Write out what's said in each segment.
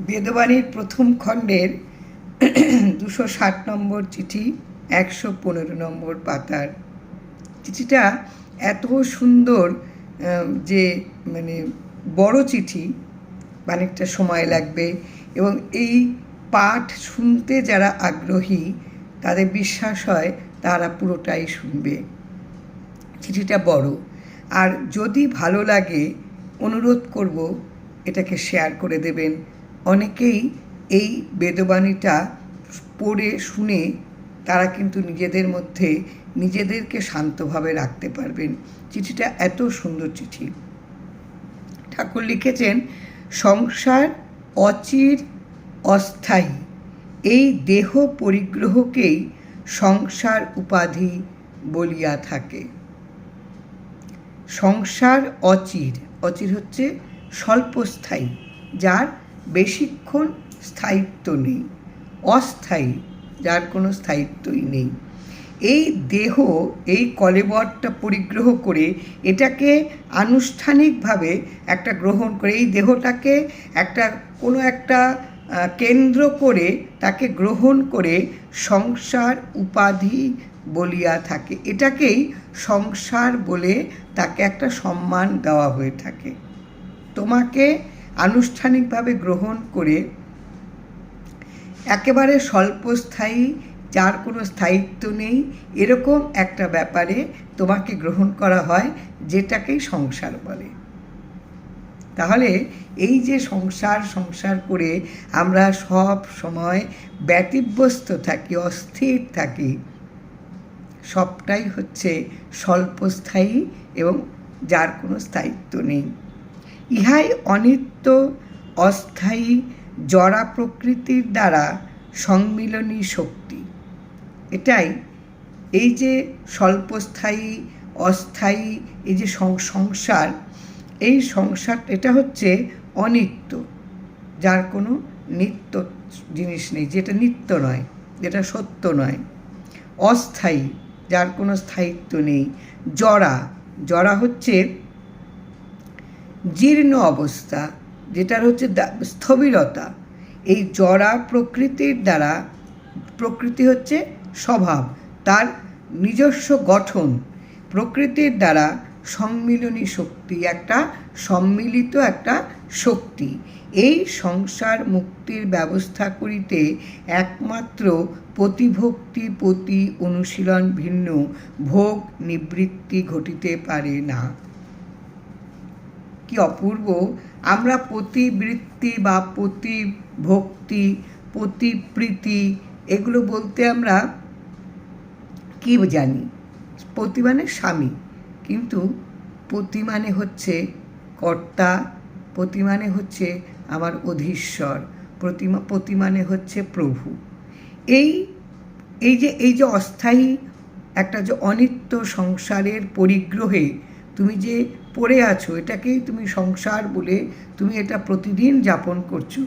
বেদবাণীর প্রথম খণ্ডের 260 নম্বর চিঠি 115 নম্বর পাতার চিঠিটা এত সুন্দর যে বড় চিঠি, অনেকটা সময় লাগবে এবং এই পাঠ শুনতে যারা আগ্রহী তাদের বিশ্বাস হয় তারা পুরোটাই শুনবে। চিঠিটা বড়, আর যদি ভালো লাগে অনুরোধ করব এটাকে শেয়ার করে দেবেন। অনেকেই এই বেদবাণীটা পড়ে শুনে তারা কিন্তু নিজেদের মধ্যে নিজেদেরকে শান্তভাবে রাখতে পারবেন। চিঠিটা এত সুন্দর চিঠি। ঠাকুর লিখেছেন, সংসার অচির অস্থায়ী, এই দেহ পরিগ্রহকেই সংসার উপাধি বলিয়া থাকে। সংসার অচির, অচির হচ্ছে স্বল্পস্থায়ী, যার বেশিক্ষণ স্থায়িত্ব নেই। অস্থায়ী, যার কোনো স্থায়িত্বই নেই। এই দেহ, এই কলেবরটা পরিগ্রহ করে এটাকে আনুষ্ঠানিকভাবে একটা গ্রহণ করে, এই দেহটাকে কোনো একটা কেন্দ্র করে তাকে গ্রহণ করে সংসার উপাধি বলিয়া থাকে। এটাকেই সংসার বলে তাকে একটা সম্মান দেওয়া হয়ে থাকে। তোমাকে আনুষ্ঠানিকভাবে গ্রহণ করে একেবারে স্বল্পস্থায়ী, যার কোনো স্থায়িত্ব নেই, এরকম একটা ব্যাপারে তোমাকে গ্রহণ করা হয়, যেটাকেই সংসার বলে। তাহলে এই যে সংসার করে আমরা সব সময় ব্যতিব্যস্ত থাকি, অস্থির থাকি, সবটাই হচ্ছে স্বল্পস্থায়ী এবং যার কোনো স্থায়িত্ব নেই। ইহাই অনিত্য, অস্থায়ী, জড়া প্রকৃতির দ্বারা সংমিলনী শক্তি। এটাই এই যে স্বল্পস্থায়ী, অস্থায়ী, এই যে সংসার, এই সংসার এটা হচ্ছে অনিত্য, যার কোনো নিত্য জিনিস নেই, যেটা নিত্য নয়, যেটা সত্য নয়। অস্থায়ী, যার কোনো স্থায়িত্ব নেই। জড়া হচ্ছে জীর্ণ অবস্থা, যেটার হচ্ছে স্থবিরতা। এই জড়া প্রকৃতির দ্বারা, প্রকৃতি হচ্ছে স্বভাব, তার নিজস্ব গঠন, প্রকৃতির দ্বারা সম্মিলনী শক্তি, একটা সম্মিলিত একটা শক্তি। এই সংসার মুক্তির ব্যবস্থা করিতে একমাত্র প্রতিভক্তি, প্রতি অনুশীলন ভিন্ন ভোগ নিবৃত্তি ঘটিতে পারে না। কি অপূর্ব! আমরা প্রতিবৃত্তি বা প্রতিভক্তি, প্রতিপ্রীতি, এগুলো বলতে আমরা কি জানি? পতি মানে স্বামী, কিন্তু পতি মানে হচ্ছে কর্তা, পতি মানে হচ্ছে আমার অধীশ্বর, পতি মানে হচ্ছে প্রভু। এই যে অস্থায়ী একটা যে অনিত্য সংসারের পরিগ্রহে তুমি যে পড়ে আছো, এটাকেই তুমি সংসার বলে তুমি এটা প্রতিদিন যাপন করছো।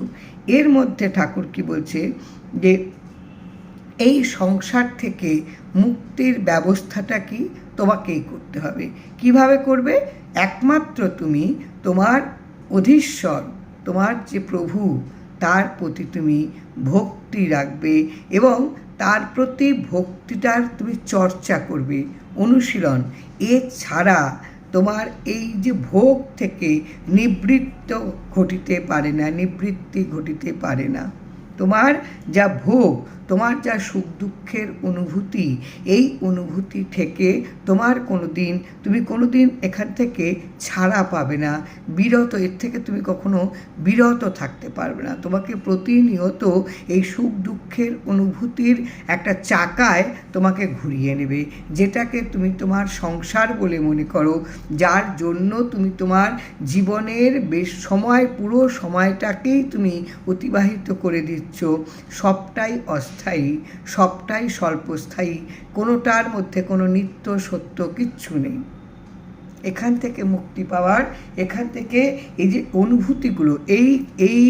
এর মধ্যে ঠাকুর কি বলছে, যে এই সংসার থেকে মুক্তির ব্যবস্থাটা কি তোমাকেই করতে হবে। কিভাবে করবে? একমাত্র তুমি তোমার অধীশ্বর, তোমার যে প্রভু, তার প্রতি তুমি ভক্তি রাখবে এবং তার প্রতি ভক্তিটার তুমি চর্চা করবে, অনুশীলন। এছাড়া তোমার এই যে ভোগ থেকে নিবৃত্তি ঘটিতে পারে না। তোমার যা ভোগ, তোমার যা সুখ দুঃখের অনুভূতি, এই অনুভূতি থেকে তুমি কোনোদিন এখান থেকে ছাড়া পাবে না, এর থেকে তুমি কখনো বিরত থাকতে পারবে না। তোমাকে প্রতিনিয়ত এই সুখ দুঃখের অনুভূতির একটা চাকায় তোমাকে ঘুরিয়ে নেবে, যেটাকে তুমি তোমার সংসার বলে মনে করো, যার জন্য তুমি তোমার জীবনের পুরো সময়টাকেই তুমি অতিবাহিত করে দিচ্ছ। সবটাই অস্থায়ী, সবটাই স্বল্পস্থায়ী, কোনোটার মধ্যে কোনো নিত্য সত্য কিচ্ছু নেই। এখান থেকে মুক্তি পাওয়ার, এখান থেকে এই যে অনুভূতিগুলো, এই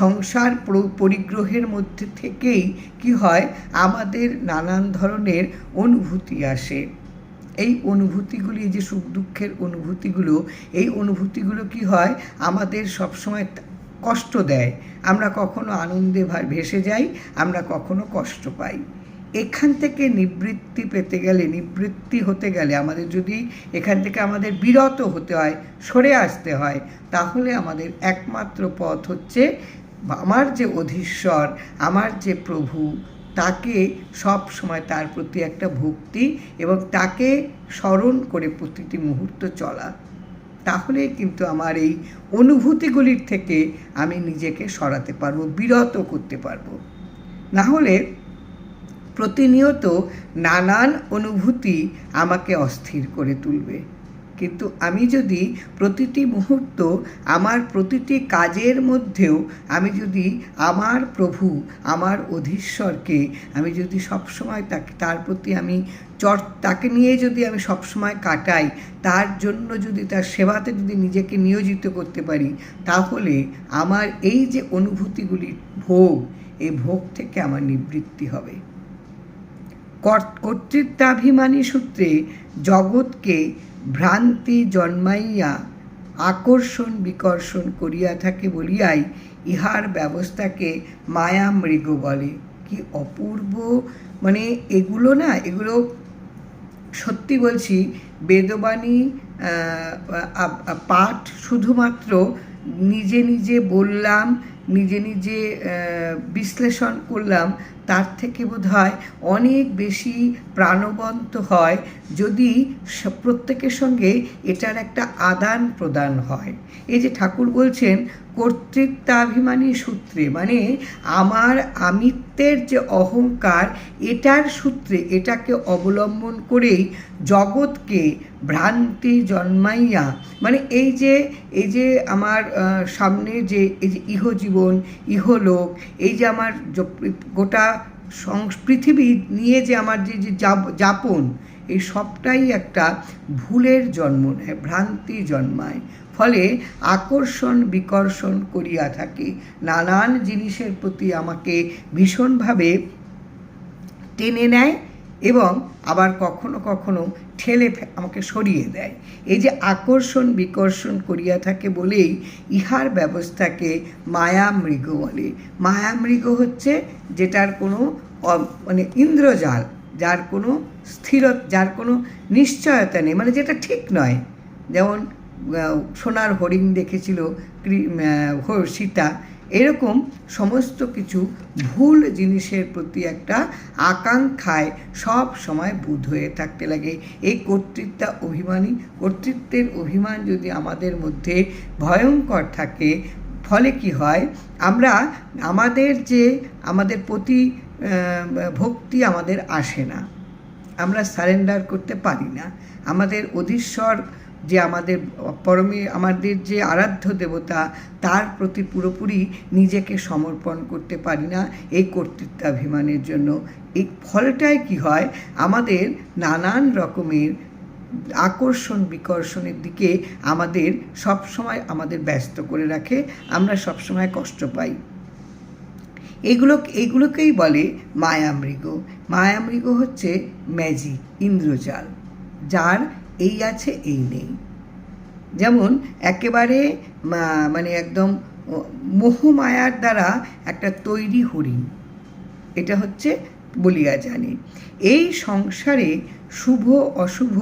সংসার পরিগ্রহের মধ্যে থেকেই কি হয়, আমাদের নানান ধরনের অনুভূতি আসে। এই অনুভূতিগুলি, যে সুখ দুঃখের অনুভূতিগুলো, এই অনুভূতিগুলো কি হয়, আমাদের সবসময় কষ্ট দেয়, আমরা কখনো আনন্দে ভেসে যাই, আমরা কখনো কষ্ট পাই। এখান থেকে নিবৃত্তি পেতে গেলে, নিবৃত্তি হতে গেলে আমাদের যদি এখান থেকে আমাদের বিরত হতে হয়, সরে আসতে হয়, তাহলে আমাদের একমাত্র পথ হচ্ছে আমার যে অধীশ্বর, আমার যে প্রভু, তাকে সব সময় তার প্রতি একটা ভক্তি এবং তাকে স্মরণ করে প্রতিটি মুহূর্ত চলা। তাহলে কিন্তু আমার এই অনুভূতিগুলির থেকে আমি নিজেকে সরাতে পারবো, বিরত করতে পারবো। না হলে প্রতিনিয়ত নানান অনুভূতি আমাকে অস্থির করে তুলবে। কিন্তু আমি যদি প্রতিটি মুহূর্ত, আমার প্রতিটি কাজের মধ্যেও আমি যদি আমার প্রভু, আমার অধীশ্বরকে আমি যদি সবসময় তার প্রতি আমি তাকে নিয়ে যদি আমি সবসময় কাটাই, তার জন্য যদি তার সেবাতে যদি নিজেকে নিয়োজিত করতে পারি, তাহলে আমার এই যে অনুভূতিগুলির ভোগ, এই ভোগ থেকে আমার নিবৃত্তি হবে। কর্তৃত্বাভিমানী সূত্রে জগৎকে ভ্রান্তি জন্মাইয়া আকর্ষণ বিকর্ষণ করিয়া থাকে বলিয়াই ইহার ব্যবস্থাকে মায়া মৃগ বলে। কি অপূর্ব, মানে এগুলো না, এগুলো সত্যি বলছি, বেদবাণী পাঠ শুধুমাত্র নিজে নিজে বললাম, নিজে নিজে বিশ্লেষণ করলাম, তার থেকে বোধহয় অনেক বেশি প্রাণবন্ত হয় যদি প্রত্যেকের সঙ্গে এটার একটা আদান প্রদান হয়। এই যে ঠাকুর বলছেন কর্তৃত্বাভিমানী সূত্রে, মানে আমার আমিত্বের যে অহংকার, এটার সূত্রে, এটাকে অবলম্বন করেই জগৎকে ভ্রান্তি জন্মাইয়া, মানে এই যে আমার সামনে যে এই যে ইহজীবন, ইহলোক, এই যে আমার গোটা পৃথিবী নিয়ে যে আমার যে যাপন, এই সবটাই একটা ভুলের জন্ম নেয়, ভ্রান্তি জন্মায়। ফলে আকর্ষণ বিকর্ষণ করিয়া থাকে, নানান জিনিসের প্রতি আমাকে ভীষণভাবে টেনে নেয় এবং আবার কখনো কখনো ঠেলে আমাকে সরিয়ে দেয়। এই যে আকর্ষণ বিকর্ষণ করিয়া থাকে বলেই ইহার ব্যবস্থাকে মায়া মৃগ বলে। মায়া মৃগ হচ্ছে যেটার কোনো মানে ইন্দ্রজাল, যার কোনো যার কোনো নিশ্চয়তা নেই, মানে যেটা ঠিক নয়। যেমন সোনার হরিণ দেখেছিল সীতা, এরকম সমস্ত কিছু ভুল জিনিসের প্রতি একটা আকাঙ্ক্ষায় সব সময় বুঁদ হয়ে থাকতে লাগে। এই কর্তৃত্বের অভিমান যদি আমাদের মধ্যে ভয়ঙ্কর থাকে, ফলে কি হয়, আমরা আমাদের প্রতি ভক্তি আমাদের আসে না, আমরা সারেন্ডার করতে পারি না, আমাদের অধীশ্বর যে আমাদের যে আরাধ্য দেবতা, তার প্রতি পুরোপুরি নিজেকে সমর্পণ করতে পারি না এই কর্তৃত্বাভিমানের জন্য। এই ফলটায় কি হয়, আমাদের নানান রকমের আকর্ষণ বিকর্ষণের দিকে আমাদের সবসময় আমাদের ব্যস্ত করে রাখে, আমরা সবসময় কষ্ট পাই। এইগুলোকেই বলে মায়ামৃগ। মায়ামৃগ হচ্ছে ম্যাজিক, ইন্দ্রজাল, যার এই আছে এই নেই। যেমন একেবারে মানে একদম মোহমায়ার দ্বারা একটা তৈরি হরিণ, এটা হচ্ছে বলিয়া জানি। এই সংসারে শুভ অশুভ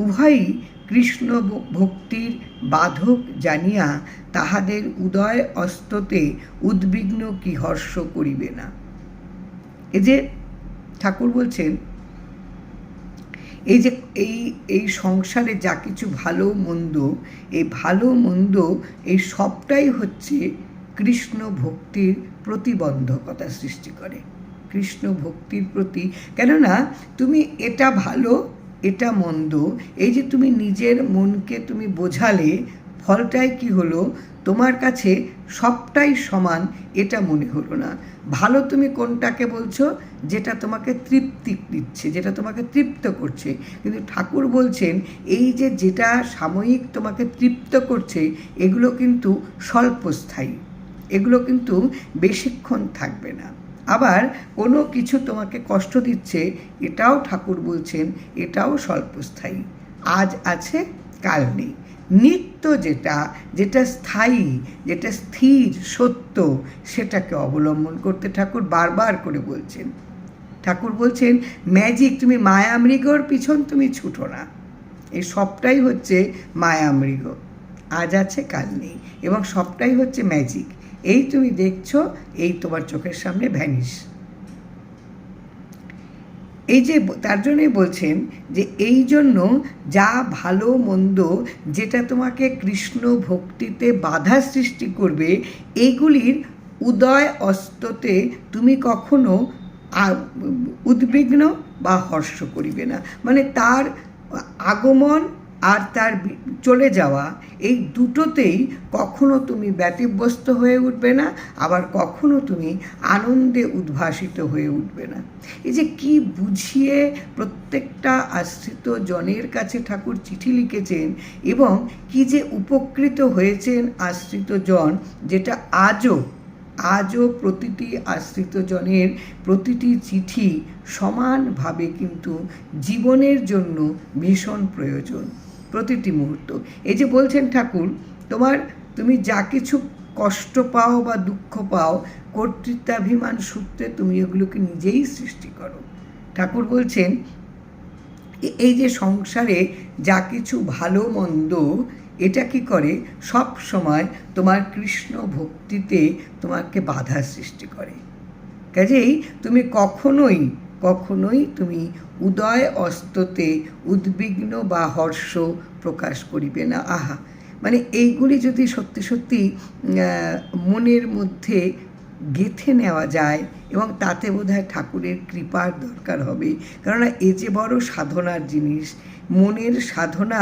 উভয়ই কৃষ্ণ ভক্তির বাধক জানিয়া তাহাদের উদয় অস্ততে উদ্বিগ্ন কি হর্ষ করিবে না। এই যে ঠাকুর বলছেন, এই সংসারে যা কিছু ভালো মন্দ, এই ভালো মন্দ এই সবটাই হচ্ছে কৃষ্ণ ভক্তির প্রতিবন্ধকতা সৃষ্টি করে, কৃষ্ণ ভক্তির প্রতি। কেননা তুমি এটা ভালো এটা মন্দ, এই যে তুমি নিজের মনকে তুমি বোঝালে, ফলটাই কি হলো, তোমার কাছে সবটাই সমান এটা মনে হলো না। ভালো তুমি কোনটাকে বলছো, যেটা তোমাকে তৃপ্তি দিচ্ছে, যেটা তোমাকে তৃপ্ত করছে। কিন্তু ঠাকুর বলছেন এই যেটা সাময়িক তোমাকে তৃপ্ত করছে, এগুলো কিন্তু স্বল্পস্থায়ী, এগুলো কিন্তু বেশিক্ষণ থাকবে না। আবার কোনো কিছু তোমাকে কষ্ট দিচ্ছে, এটাও ঠাকুর বলছেন এটাও স্বল্পস্থায়ী, আজ আছে কাল নেই। নিত্য যেটা, যেটা স্থায়ী, যেটা স্থির সত্য, সেটাকে অবলম্বন করতে ঠাকুর বারবার করে বলছেন। ঠাকুর বলছেন ম্যাজিক, তুমি মায়ামৃগর পিছন তুমি ছুটো না। এই সবটাই হচ্ছে মায়ামৃগ, আজ আছে কাল নেই, এবং সবটাই হচ্ছে ম্যাজিক। এই তুমি দেখছো, এই তোমার চোখের সামনে ভ্যানিশ। এই যে তার জন্যই বলছেন যে এই জন্য যা ভালো মন্দ যেটা তোমাকে কৃষ্ণ ভক্তিতে বাধা সৃষ্টি করবে, এইগুলির উদয় অস্ততে তুমি কখনো উদ্বিগ্ন বা হর্ষ করিবে না। মানে তার আগমন আর তার চলে যাওয়া, এই দুটোতেই কখনো তুমি ব্যতিব্যস্ত হয়ে উঠবে না, আবার কখনো তুমি আনন্দে উদ্ভাসিত হয়ে উঠবে না। এই যে কি বুঝিয়ে প্রত্যেকটা আশ্রিত জনের কাছে ঠাকুর চিঠি লিখেছেন, এবং কি যে উপকৃত হয়েছেন আশ্রিত জন, যেটা আজও প্রতিটি আশ্রিত জনের প্রতিটি চিঠি সমানভাবে কিন্তু জীবনের জন্য ভীষণ প্রয়োজন, প্রতিটি মুহূর্ত। এই যে বলছেন ঠাকুর, তুমি যা কিছু কষ্ট পাও বা দুঃখ পাও, কর্তৃত্বাভিমান সূত্রে তুমি এগুলোকে নিজেই সৃষ্টি করো। ঠাকুর বলছেন এই যে সংসারে যা কিছু ভালো মন্দ, এটা কি করে, সব সময় তোমার কৃষ্ণ ভক্তিতে তোমাকে বাধা সৃষ্টি করে। কাজেই তুমি কখনোই তুমি উদয় অস্ততে উদ্বিগ্ন বা হর্ষ প্রকাশ করিবে না। আহা, মানে এইগুলি যদি সত্যি সত্যি মনের মধ্যে গেঁথে নেওয়া যায়, এবং তাতে বোধহয় ঠাকুরের কৃপার দরকার হবে। কেননা এ যে বড় সাধনার জিনিস, মনের সাধনা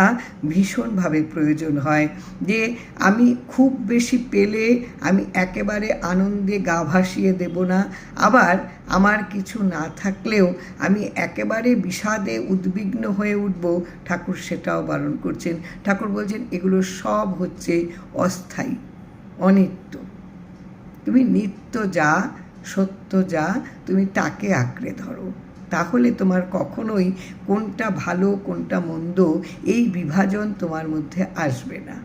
ভীষণভাবে প্রয়োজন হয়। যে আমি খুব বেশি পেলে আমি একেবারে আনন্দে গা ভাসিয়ে দেব না, আবার আমার কিছু না থাকলেও আমি একেবারে বিষাদে উদ্বিগ্ন হয়ে উঠব, ঠাকুর সেটাও বারণ করছেন। ঠাকুর বলছেন এগুলো সব হচ্ছে অস্থায়ী, অনিত্য। তুমি নিত্য যা, সত্য যা, তুমি তাকে আঁকড়ে ধরো, তাহলে তোমার কখনোই কোনটা ভালো কোনটা মন্দ এই বিভাজন তোমার মধ্যে আসবে না।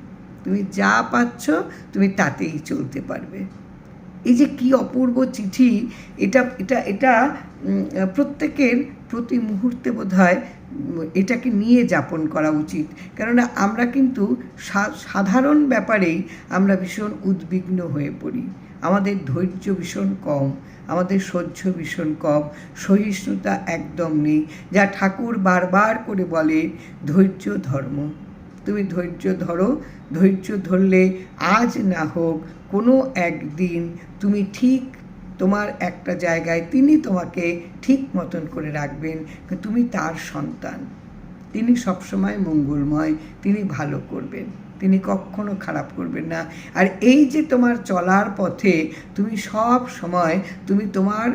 তুমি যা পাচ্ছ তুমি তাতেই চলতে পারবে। এই যে কি অপূর্ব চিঠি, এটা এটা এটা প্রত্যেকের প্রতি মুহূর্তে বোধহয় এটাকে নিয়ে যাপন করা উচিত। কেননা আমরা কিন্তু সাধারণ ব্যাপারেই আমরা ভীষণ উদ্বিগ্ন হয়ে পড়ি। আমাদের ধৈর্য ভীষণ কম, আমাদের সহ্য ভীষণ কম, সহিষ্ণুতা একদম নেই। যা ঠাকুর বারবার করে বলে, ধৈর্য ধর্ম। তুমি ধৈর্য ধরো, ধৈর্য ধরলে আজ না হোক কোনো একদিন তুমি ঠিক তোমার একটা জায়গায় তিনি তোমাকে ঠিক মতন করে রাখবেন। তুমি তার সন্তান, তিনি সবসময় মঙ্গলময়, তিনি ভালো করবেন, তিনি কখনো খারাপ করবেন না। আর এই যে তোমার চলার পথে তুমি সব সময় তুমি তোমার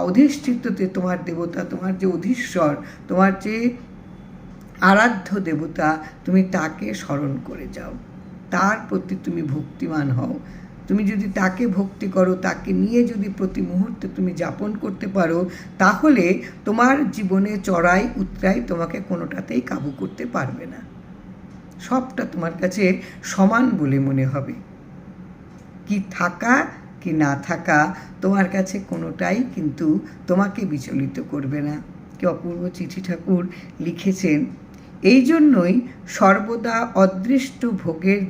অধিষ্ঠিততে তোমার দেবতা, তোমার যে অধীশ্বর, তোমার যে আরাধ্য দেবতা, তুমি তাকে স্মরণ করে যাও, তার প্রতি তুমি ভক্তিমান হও। তুমি যদি তাকে ভক্তি করো, তাকে নিয়ে যদি প্রতি মুহূর্তে তুমি যাপন করতে পারো, তাহলে তোমার জীবনে চড়াই উতরাই তোমাকে কোনোটাতেই কাবু করতে পারবে না। সবটা তোমার কাছে সমান বলে মনে হবে। কি থাকা কি না থাকা তোমার কাছে কোনোটাই কিন্তু তোমাকে বিচলিত করবে না। কি অপূর্ব চিঠি ঠাকুর লিখেছেন। এই জন্যই সর্বদা অদৃষ্ট ভোগের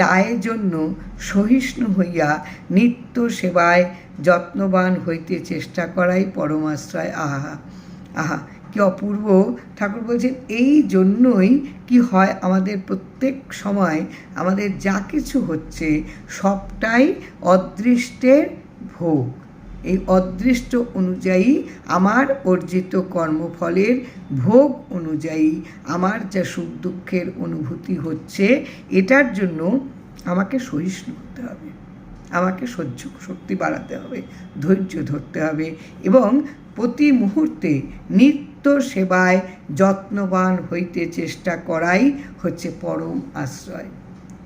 দায়ের জন্য সহিষ্ণু হইয়া নিত্য সেবায় যত্নবান হইতে চেষ্টা করাই পরমাশ্রয়। আহা, কি অপূর্ব। ঠাকুর বলছেন এই জন্যই কি হয়, আমাদের প্রত্যেক সময় আমাদের যা কিছু হচ্ছে সবটাই অদৃষ্টের ভোগ। এই অদৃষ্ট অনুযায়ী আমার অর্জিত কর্মফলের ভোগ অনুযায়ী আমার যা সুখ দুঃখের অনুভূতি হচ্ছে, এটার জন্য আমাকে সহিষ্ণু হতে হবে, আমাকে সহ্য শক্তি বাড়াতে হবে, ধৈর্য ধরতে হবে, এবং প্রতি মুহূর্তে নিত্য সেবায় যত্নবান হইতে চেষ্টা করাই হচ্ছে পরম আশ্রয়।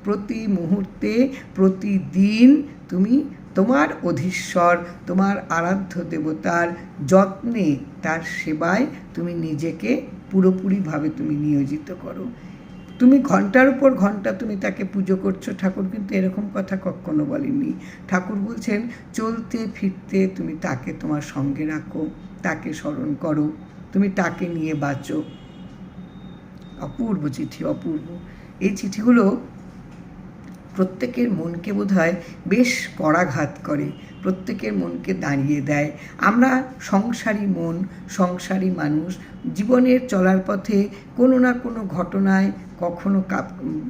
প্রতি মুহূর্তে প্রতিদিন তুমি তোমার অধীশ্বর, তোমার আরাধ্য দেবতার যত্নে, তার সেবায় তুমি নিজেকে পুরোপুরিভাবে তুমি নিয়োজিত করো। তুমি ঘন্টার উপর ঘন্টা তুমি তাকে পুজো করছো, ঠাকুর কিন্তু এরকম কথা কখনো বলেননি। ঠাকুর বলছেন চলতে ফিরতে তুমি তাকে তোমার সঙ্গে রাখো, তাকে স্মরণ করো, তুমি তাকে নিয়ে বাঁচো। অপূর্ব চিঠি, অপূর্ব। এই চিঠিগুলো প্রত্যেকের মনকে বোধহয় বেশ করাঘাত করে, প্রত্যেকের মনকে দাঁড়িয়ে দেয়। আমরা সংসারী মন, সংসারী মানুষ, জীবনের চলার পথে কোনো না কোনো ঘটনায় কখনো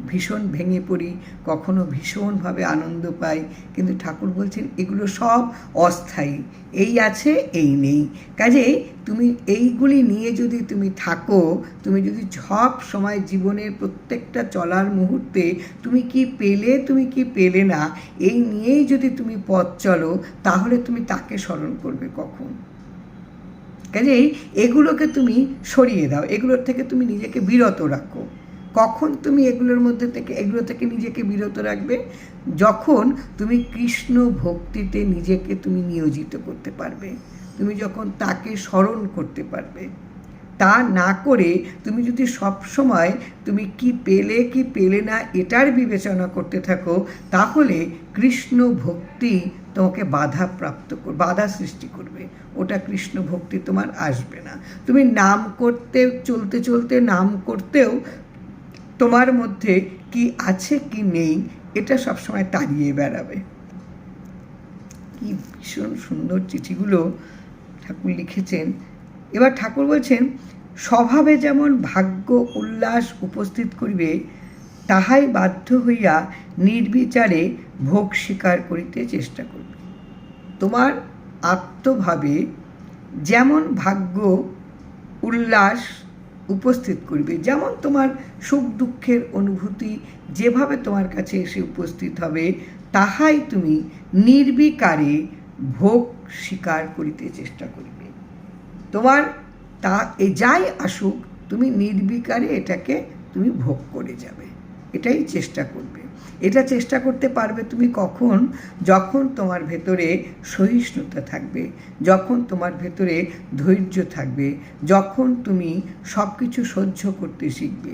ভীষণ ভেঙে পড়ি, কখনো ভীষণভাবে আনন্দ পাই, কিন্তু ঠাকুর বলছেন এগুলো সব অস্থায়ী, এই আছে এই নেই। কাজেই তুমি এইগুলি নিয়ে যদি তুমি থাকো, তুমি যদি সব সময় জীবনের প্রত্যেকটা চলার মুহূর্তে তুমি কি পেলে তুমি কি পেলে না এই নিয়েই যদি তুমি পথ চলো, তাহলে তুমি তাকে স্মরণ করবে কখন? কাজেই এগুলোকে তুমি সরিয়ে দাও, এগুলোর থেকে তুমি নিজেকে বিরত রাখো। কখন তুমি এগুলো থেকে নিজেকে বিরত রাখবে? যখন তুমি কৃষ্ণ ভক্তিতে নিজেকে তুমি নিয়োজিত করতে পারবে, তুমি যখন তাকে স্মরণ করতে পারবে। তা না করে তুমি যদি সবসময় তুমি কি পেলে কি পেলে না এটার বিবেচনা করতে থাকো, তাহলে কৃষ্ণ ভক্তি তোমাকে বাধা সৃষ্টি করবে। ওটা কৃষ্ণ ভক্তি তোমার আসবে না। তুমি নাম করতে চলতে চলতে নাম করতেও তোমার মধ্যে কি আছে কি নেই এটা সবসময় তাড়িয়ে বেড়াবে। কি ভীষণ সুন্দর চিঠিগুলো ঠাকুর লিখেছেন। এবার ঠাকুর বলছেন স্বভাবে যেমন ভাগ্য উল্লাস উপস্থিত করিবে, তাহাই বাধ্য হইয়া নির্বিচারে ভোগ স্বীকার করিতে চেষ্টা করবে। তোমার আত্মভাবে যেমন ভাগ্য উল্লাস উপস্থিত করবে, যেমন তোমার সুখ দুঃখের অনুভূতি যেভাবে তোমার কাছে এসে উপস্থিত হবে, তাহাই তুমি নির্বিকারে ভোগ স্বীকার করিতে চেষ্টা করিবে। তোমার যাই আসুক তুমি নির্বিকারে এটাকে তুমি ভোগ করে যাবে, এটাই চেষ্টা করবে। এটা চেষ্টা করতে পারবে তুমি কখন? যখন তোমার ভেতরে সহিষ্ণুতা থাকবে, যখন তোমার ভেতরে ধৈর্য থাকবে, যখন তুমি সব কিছু সহ্য করতে শিখবে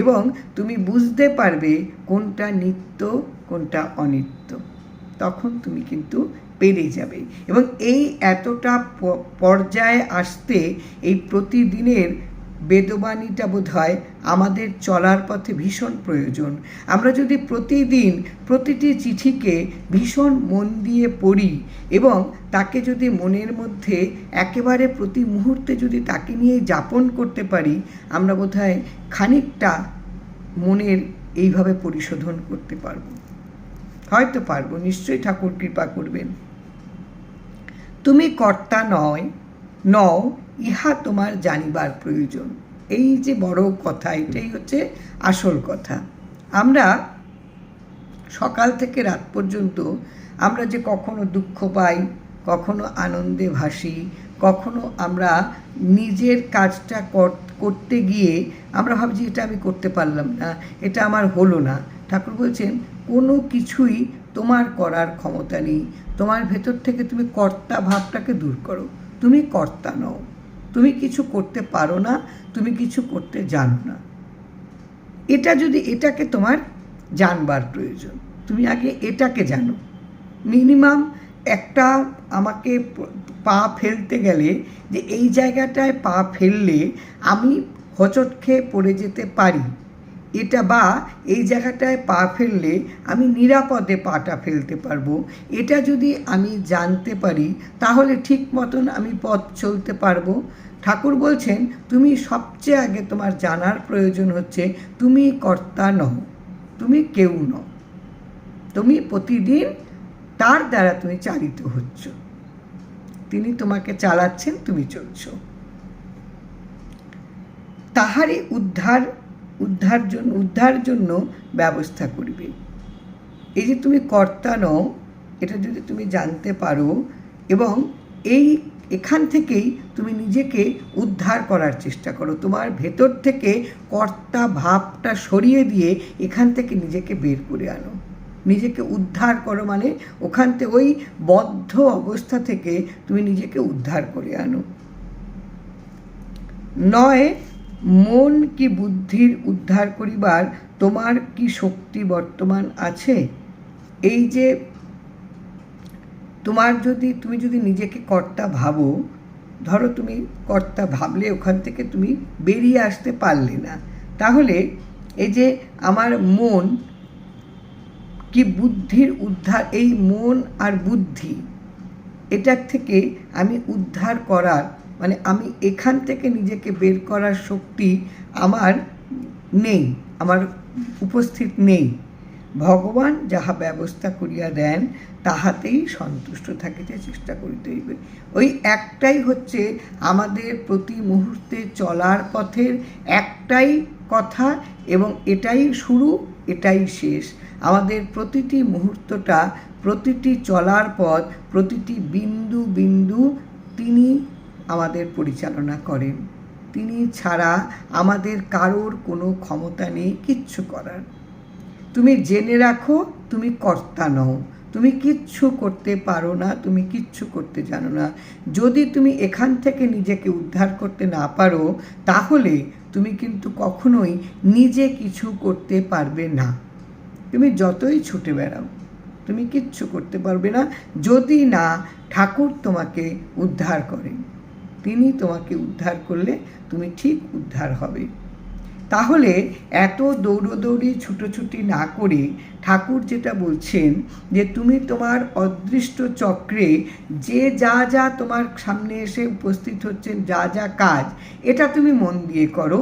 এবং তুমি বুঝতে পারবে কোনটা নিত্য কোনটা অনিত্য, তখন তুমি কিন্তু পেরে যাবে। এবং এই এতটা পর্যায়ে আসতে এই প্রতিদিনের বেদবাণীটা বোধহয় আমাদের চলার পথে ভীষণ প্রয়োজন। আমরা যদি প্রতিদিন প্রতিটি চিঠিকে ভীষণ মন দিয়ে পড়ি এবং তাকে যদি মনের মধ্যে একেবারে প্রতি মুহূর্তে যদি তাকে নিয়ে যাপন করতে পারি, আমরা বোধহয় খানিকটা মনের এইভাবে পরিশোধন করতে পারবো। হয়তো পারবো, নিশ্চয়ই ঠাকুর কৃপা করবেন। তুমি কর্তা নও ইহা তোমার জানিবার প্রয়োজন। এই যে বড় কথা, এটাই হচ্ছে আসল কথা। আমরা সকাল থেকে রাত পর্যন্ত আমরা যে কখনো দুঃখ পাই, কখনো আনন্দে ভাসি, কখনো আমরা নিজের কাজটা করতে গিয়ে আমরা ভাবছি এটা আমি করতে পারলাম না, এটা আমার হলো না। ঠাকুর বলছেন কোনো কিছুই তোমার করার ক্ষমতা নেই। তোমার ভেতর থেকে তুমি কর্তা ভাবটাকে দূর করো। তুমি কর্তা নও, তুমি কিছু করতে পারো না, তুমি কিছু করতে জানো না। এটাকে তোমার জানবার প্রয়োজন। তুমি আগে এটাকে জানো। মিনিমাম একটা আমাকে পা ফেলতে গেলে যে এই জায়গাটায় পা ফেললে আমি হোঁচট খেয়ে পড়ে যেতে পারি, এটা বা এই জায়গাটায় পা ফেললে আমি নিরাপদে পাটা ফেলতে পারবো, এটা যদি আমি জানতে পারি তাহলে ঠিক মতন আমি পথ চলতে পারবো। ঠাকুর বলছেন তুমি সবচেয়ে আগে তোমার জানার প্রয়োজন হচ্ছে তুমি কর্তা নও, তুমি কেউ নও, তুমি প্রতিদিন তার দ্বারা তুমি চালিত হচ্ছ, তিনি তোমাকে চালাচ্ছেন, তুমি চলছো। তাহারই উদ্ধার জন্য ব্যবস্থা করবে। এই যে তুমি কর্তা নও, এটা যদি তুমি জানতে পারো এবং এখান থেকেই তুমি নিজেকে উদ্ধার করার চেষ্টা করো, তোমার ভেতর থেকে কর্তা ভাবটা সরিয়ে দিয়ে এখান থেকে নিজেকে বের করে আনো, নিজেকে উদ্ধার করো, মানে ওখান থেকে ওই বদ্ধ অবস্থা থেকে তুমি নিজেকে উদ্ধার করে আনো। নয় মন কি বুদ্ধির উদ্ধার করিবার তোমার কি শক্তি বর্তমান আছে? এই যে তুমি যদি নিজেকে কর্তা ভাবো, ধরো তুমি কর্তা ভাবলে ওখান থেকে তুমি বেরিয়ে আসতে পারলে না, তাহলে এই যে আমার মন কি বুদ্ধির উদ্ধার, এই মন আর বুদ্ধি এটার থেকে আমি উদ্ধার করার মানে আমি এখান থেকে নিজেকে বের করার শক্তি আমার নেই, আমার উপস্থিত নেই। ভগবান যাহা ব্যবস্থা করিয়া দেন তাহাতেই সন্তুষ্ট থাকিতে চেষ্টা করিতে হইবে। ওই একটাই হচ্ছে আমাদের প্রতি মুহূর্তে চলার পথের একটাই কথা, এবং এটাই শুরু, এটাই শেষ। আমাদের প্রতিটি মুহূর্তটা, প্রতিটি চলার পথ, প্রতিটি বিন্দু বিন্দু তিনি আমাদের পরিচালনা করেন। তিনি ছাড়া আমাদের কারোর কোনো ক্ষমতা নেই কিচ্ছু করার। তুমি জেনে রাখো, তুমি কর্তা নও, তুমি কিচ্ছু করতে পারো না, তুমি কিচ্ছু করতে জানো না। যদি তুমি এখান থেকে নিজেকে উদ্ধার করতে না পারো, তাহলে তুমি কিন্তু কখনোই নিজে কিছু করতে পারবে না। তুমি যতই ছুটে বেড়াও, তুমি কিচ্ছু করতে পারবে না যদি না ঠাকুর তোমাকে উদ্ধার করেন। তিনি তোমাকে উদ্ধার করলে তুমি ঠিক উদ্ধার হবে। তাহলে এত দৌড়োদৌড়ি ছুটোছুটি না করে ঠাকুর যেটা বলছেন যে তুমি তোমার অদৃষ্ট চক্রে যে যা যা তোমার সামনে এসে উপস্থিত হচ্ছেন, যা যা কাজ, এটা তুমি মন দিয়ে করো।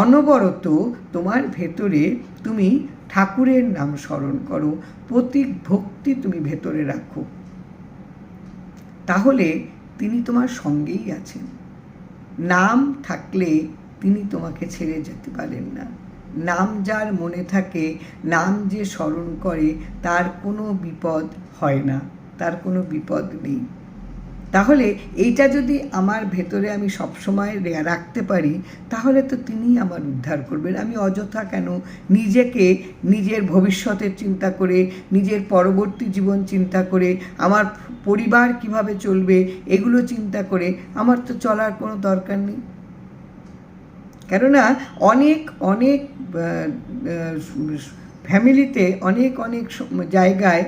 অনবরত তোমার ভেতরে তুমি ঠাকুরের নাম স্মরণ করো, প্রতীক ভক্তি তুমি ভেতরে রাখো, তাহলে তিনি তোমার সঙ্গেই আছেন। নাম থাকলে তিনি তোমাকে ছেড়ে যেতে পারেন না। নাম যার মনে থাকে, নাম যে স্মরণ করে, তার কোনো বিপদ হয় না, তার কোনো বিপদ নেই। তাহলে এইটা যদি আমার ভেতরে আমি সবসময় রাখতে পারি, তাহলে তো তিনিই আমার উদ্ধার করবেন। আমি অযথা কেন নিজেকে নিজের ভবিষ্যতের চিন্তা করে, নিজের পরবর্তী জীবন চিন্তা করে, আমার পরিবার কিভাবে চলবে এগুলো চিন্তা করে আমার তো চলার কোনো দরকার নেই। কেননা অনেক অনেক ফ্যামিলিতে অনেক অনেক জায়গায়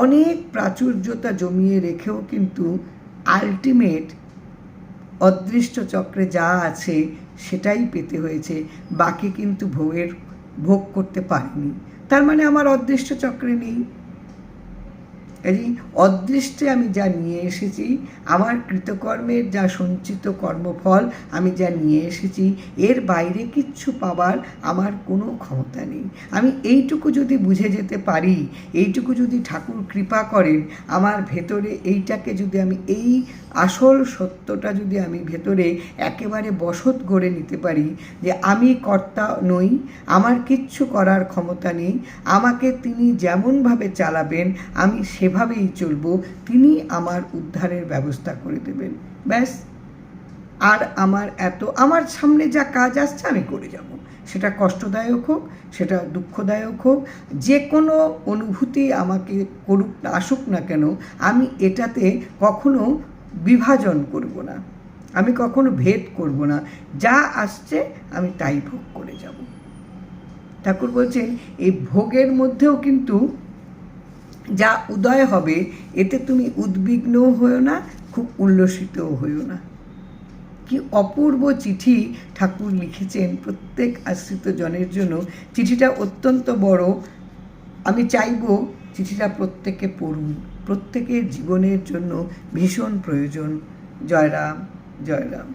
অনেক প্রাচুর্যতা জমিয়ে রেখেও কিন্তু আলটিমেট অদৃষ্ট চক্রে যা আছে সেটাই পেতে হয়েছে, বাকি কিন্তু ভোগ করতে পারিনি। তার মানে আমার অদৃষ্ট চক্রে নেই। এই অদৃষ্টে আমি যা নিয়ে এসেছি, আমার কৃতকর্মের যা সঞ্চিত কর্মফল আমি যা নিয়ে এসেছি, এর বাইরে কিচ্ছু পাবার আমার কোনো ক্ষমতা নেই। আমি এইটুকু যদি বুঝে যেতে পারি, এইটুকু যদি ঠাকুর কৃপা করেন, আমার ভেতরে এইটাকে যদি আমি এই আসল সত্যটা যদি আমি ভেতরে একেবারে বশত গড়ে নিতে পারি যে আমি কর্তা নই, আমার কিচ্ছু করার ক্ষমতা নেই, আমাকে তিনি যেমনভাবে চালাবেন আমি সেভাবেই চলব, তিনি আমার উদ্ধারের ব্যবস্থা করে দেবেন, ব্যাস। আর আমার সামনে যা কাজ আসছে আমি করে যাব, সেটা কষ্টদায়ক হোক, সেটা দুঃখদায়ক হোক, যে কোনো অনুভূতি আমাকে আসুক না কেন, আমি এটাতে কখনো বিভাজন করব না, আমি কখনো ভেদ করব না, যা আসছে আমি তাই ভোগ করে যাব। ঠাকুর বলছেন এই ভোগের মধ্যেও কিন্তু যা উদয় হবে, এতে তুমি উদ্বিগ্নও হয়েও না, খুব উল্লসিতও হয়েও না। কি অপূর্ব চিঠি ঠাকুর লিখেছেন প্রত্যেক আশ্রিত জনের জন্য। চিঠিটা অত্যন্ত বড়, আমি চাইব চিঠিটা প্রত্যেকে পড়ুন, প্রত্যেকের জীবনের জন্য ভীষণ প্রয়োজন। জয় রাম, জয় রাম।